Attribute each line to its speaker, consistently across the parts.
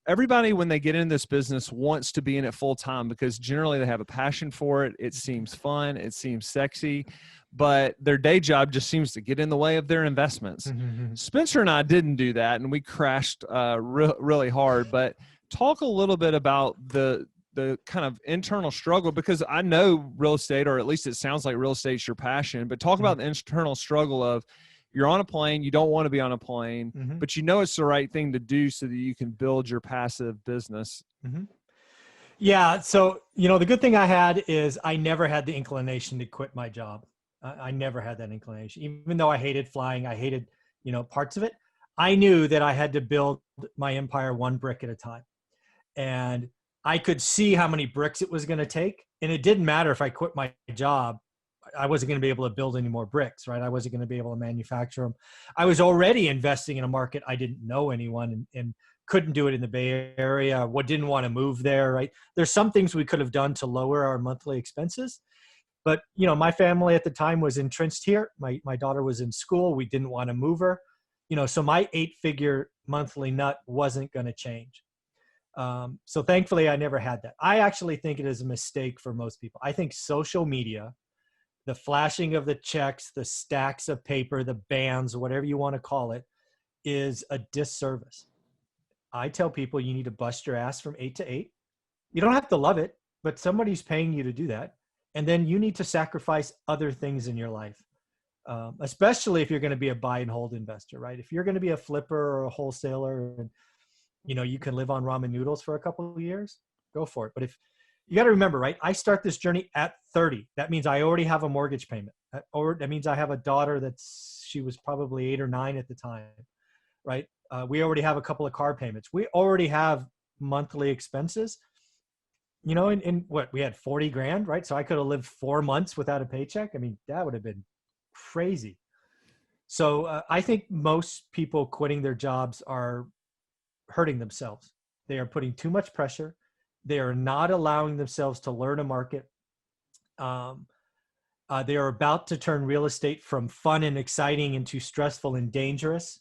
Speaker 1: everybody, when they get in this business, wants to be in it full time because generally they have a passion for it. It seems fun. It seems sexy, but their day job just seems to get in the way of their investments. Spencer and I didn't do that, and we crashed really hard. But talk a little bit about the kind of internal struggle, because I know real estate, or at least it sounds like real estate's your passion, but talk about the internal struggle of you're on a plane, you don't want to be on a plane, but you know it's the right thing to do so that you can build your passive business.
Speaker 2: Yeah. So, the good thing I had is I never had the inclination to quit my job. I never had that inclination, even though I hated flying. I hated, parts of it. I knew that I had to build my empire one brick at a time. And I could see how many bricks it was going to take. And it didn't matter if I quit my job. I wasn't going to be able to build any more bricks, right? I wasn't going to be able to manufacture them. I was already investing in a market. I didn't know anyone and couldn't do it in the Bay Area. Didn't want to move there, right? There's some things we could have done to lower our monthly expenses. But, my family at the time was entrenched here. My daughter was in school. We didn't want to move her. So my 8-figure monthly nut wasn't going to change. So thankfully, I never had that. I actually think it is a mistake for most people. I think social media, the flashing of the checks, the stacks of paper, the bands, whatever you want to call it, is a disservice. I tell people you need to bust your ass from 8 to 8. You don't have to love it, but somebody's paying you to do that. And then you need to sacrifice other things in your life, especially if you're going to be a buy and hold investor, right? If you're going to be a flipper or a wholesaler and you can live on ramen noodles for a couple of years, go for it. But if you got to remember, right? I start this journey at 30. That means I already have a mortgage payment. That means I have a daughter she was probably 8 or 9 at the time, right? We already have a couple of car payments. We already have monthly expenses, and what we had 40 grand, right? So I could have lived 4 months without a paycheck. I mean, that would have been crazy. So I think most people quitting their jobs are hurting themselves. They are putting too much pressure. They are not allowing themselves to learn a market. They are about to turn real estate from fun and exciting into stressful and dangerous.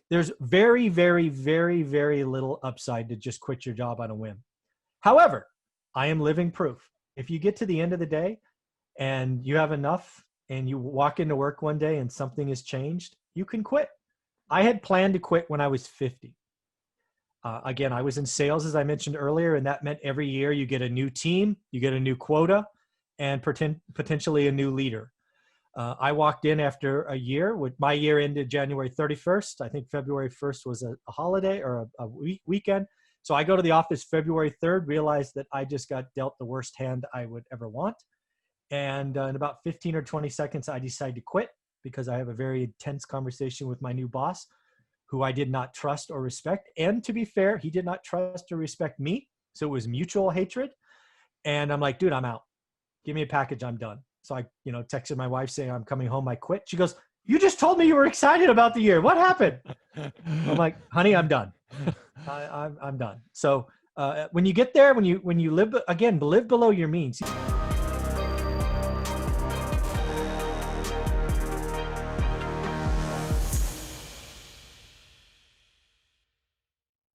Speaker 2: There's very, very, very, very little upside to just quit your job on a whim. However, I am living proof. If you get to the end of the day and you have enough and you walk into work one day and something has changed, you can quit. I had planned to quit when I was 50. Again, I was in sales, as I mentioned earlier, and that meant every year you get a new team, you get a new quota, and potentially a new leader. I walked in after a year. My year ended January 31st. I think February 1st was a holiday or a weekend. So I go to the office February 3rd, realized that I just got dealt the worst hand I would ever want. And in about 15 or 20 seconds, I decided to quit because I have a very intense conversation with my new boss, who I did not trust or respect. And to be fair, he did not trust or respect me. So it was mutual hatred. And I'm like, dude, I'm out. Give me a package. I'm done. So I, texted my wife saying I'm coming home. I quit. She goes, you just told me you were excited about the year. What happened? I'm like, honey, I'm done. I'm done. So when you get there, when you live, again, live below your means.